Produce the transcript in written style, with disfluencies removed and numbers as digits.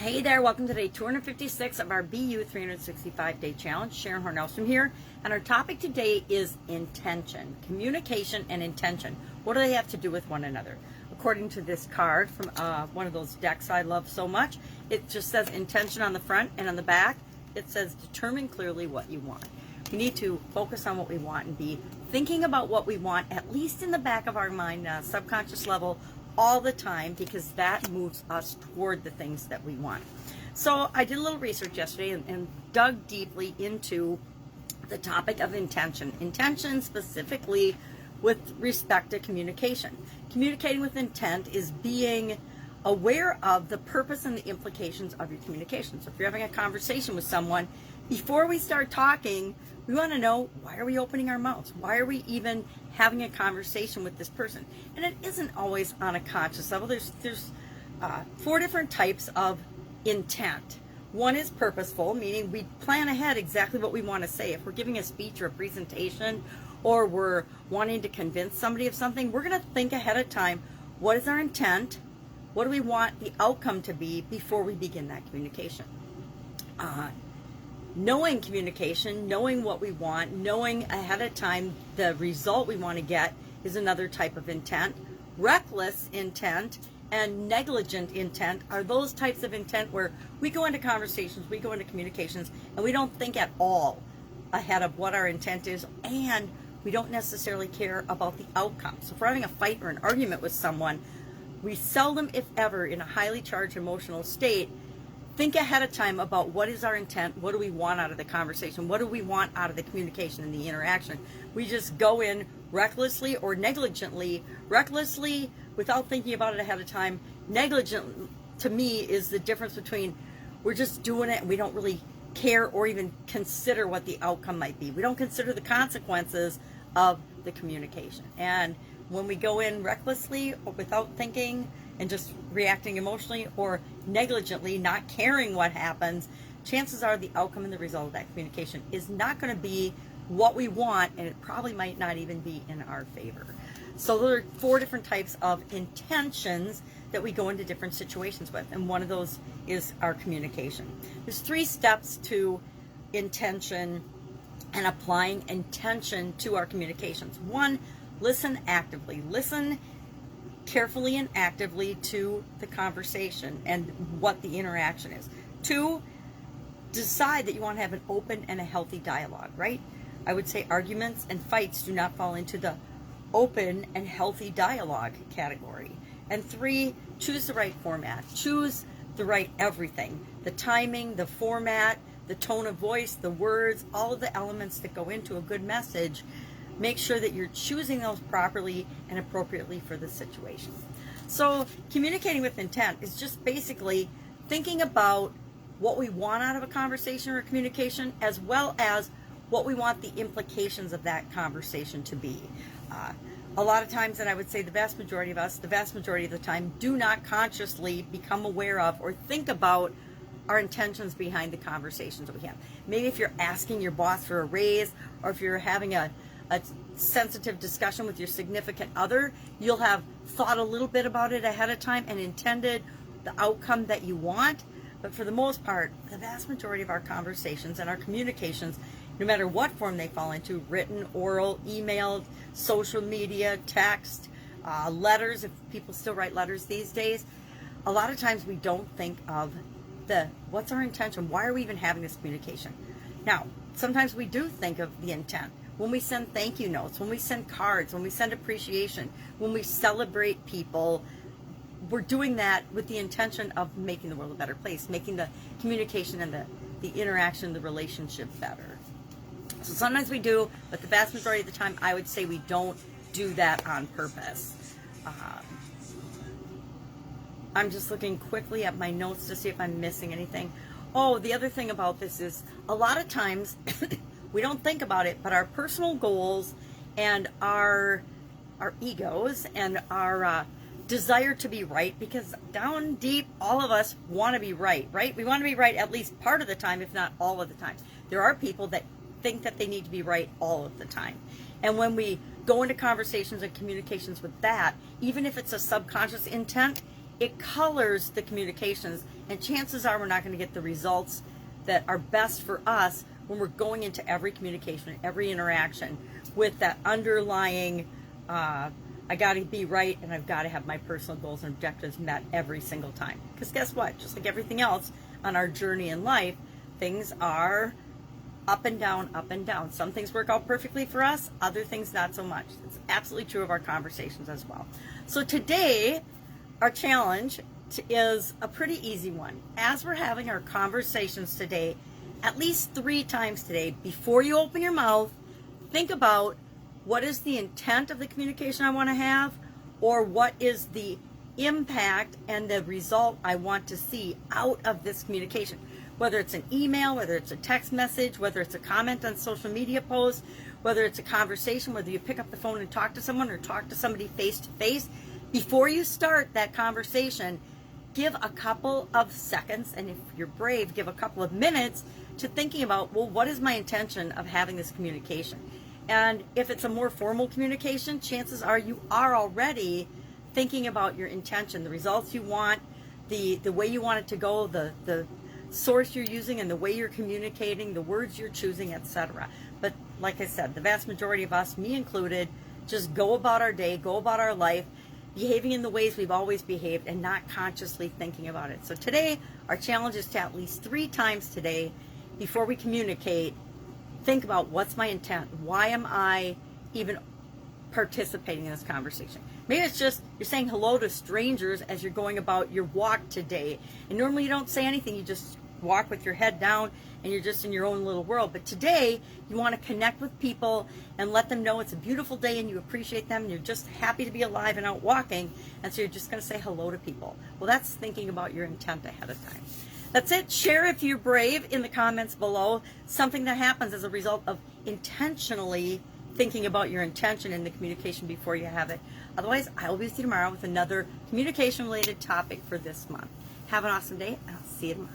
Hey there, welcome to day 256 of our BU 365-day challenge. Sharon Horne-Ellstrom here, and our topic today is intention, communication and intention. What do they have to do with one another? According to this card from one of those decks I love so much, it just says intention on the front, and on the back it says determine clearly what you want. We need to focus on what we want and be thinking about what we want, at least in the back of our mind, subconscious level, all the time, because that moves us toward the things that we want. So I did a little research yesterday and dug deeply into the topic of intention. Intention specifically with respect to communication. Communicating with intent is being aware of the purpose and the implications of your communication. So if you're having a conversation with someone, before we start talking, we want to know, why are we opening our mouths? Why are we even having a conversation with this person? And it isn't always on a conscious level. There's four different types of intent. One is purposeful, meaning we plan ahead exactly what we want to say. If we're giving a speech or a presentation, or we're wanting to convince somebody of something, we're going to think ahead of time, what is our intent? What do we want the outcome to be before we begin that communication? Knowing communication, knowing what we want, knowing ahead of time the result we want to get is another type of intent. Reckless intent and negligent intent are those types of intent where we go into conversations, we go into communications, and we don't think at all ahead of what our intent is, and we don't necessarily care about the outcome. So if we're having a fight or an argument with someone, we seldom, if ever, in a highly charged emotional state, think ahead of time about what is our intent, what do we want out of the conversation, what do we want out of the communication and the interaction. We just go in recklessly or negligently. Recklessly, without thinking about it ahead of time. Negligent, to me, is the difference between we're just doing it and we don't really care or even consider what the outcome might be. We don't consider the consequences of the communication. And when we go in recklessly or without thinking and just reacting emotionally or negligently, not caring what happens, chances are the outcome and the result of that communication is not going to be what we want, and it probably might not even be in our favor. So there are four different types of intentions that we go into different situations with, and one of those is our communication. There's 3 steps to intention and applying intention to our communications. 1, listen actively. Listen carefully and actively to the conversation and what the interaction is. 2, decide that you want to have an open and a healthy dialogue, right? I would say arguments and fights do not fall into the open and healthy dialogue category. And 3, choose the right format. Choose the right everything. The timing, the format, the tone of voice, the words, all of the elements that go into a good message. Make sure that you're choosing those properly and appropriately for the situation. So communicating with intent is just basically thinking about what we want out of a conversation or a communication, as well as what we want the implications of that conversation to be. A lot of times, and I would say the vast majority of us, the vast majority of the time, do not consciously become aware of or think about our intentions behind the conversations that we have. Maybe if you're asking your boss for a raise, or if you're having a sensitive discussion with your significant other, you'll have thought a little bit about it ahead of time and intended the outcome that you want. But for the most part, the vast majority of our conversations and our communications, no matter what form they fall into, written, oral, emailed, social media, text, letters, if people still write letters these days, a lot of times we don't think of what's our intention? Why are we even having this communication? Now, sometimes we do think of the intent. When we send thank you notes, when we send cards, when we send appreciation, when we celebrate people, we're doing that with the intention of making the world a better place, making the communication and the interaction, the relationship better. So sometimes we do, but the vast majority of the time, I would say we don't do that on purpose. I'm just looking quickly at my notes to see if I'm missing anything. Oh, the other thing about this is a lot of times we don't think about it, but our personal goals and our egos and our desire to be right, because down deep, all of us want to be right? We want to be right at least part of the time, if not all of the time. There are people that think that they need to be right all of the time. And when we go into conversations and communications with that, even if it's a subconscious intent, it colors the communications, and chances are we're not going to get the results that are best for us when we're going into every communication, every interaction with that underlying, I got to be right and I've got to have my personal goals and objectives met every single time. Because guess what? Just like everything else on our journey in life, things are up and down, up and down. Some things work out perfectly for us, other things not so much. It's absolutely true of our conversations as well. So today, our challenge is a pretty easy one. As we're having our conversations today, at least 3 times today, before you open your mouth, think about what is the intent of the communication I want to have, or what is the impact and the result I want to see out of this communication. Whether it's an email, whether it's a text message, whether it's a comment on social media post, whether it's a conversation, whether you pick up the phone and talk to someone or talk to somebody face to face, before you start that conversation, give a couple of seconds, and if you're brave, give a couple of minutes to thinking about, well, what is my intention of having this communication? And if it's a more formal communication, chances are you are already thinking about your intention, the results you want, the way you want it to go, the source you're using, and the way you're communicating, the words you're choosing, etc. But like I said, the vast majority of us, me included, just go about our day, go about our life, behaving in the ways we've always behaved and not consciously thinking about it. So today, our challenge is to at least 3 times today, before we communicate, think about what's my intent? Why am I even participating in this conversation? Maybe it's just you're saying hello to strangers as you're going about your walk today. And normally you don't say anything, you just walk with your head down and you're just in your own little world. But today you want to connect with people and let them know it's a beautiful day and you appreciate them and you're just happy to be alive and out walking. And so you're just going to say hello to people. Well, that's thinking about your intent ahead of time. That's it. Share if you're brave in the comments below something that happens as a result of intentionally thinking about your intention in the communication before you have it. Otherwise, I will be with you tomorrow with another communication related topic for this month. Have an awesome day, and I'll see you tomorrow.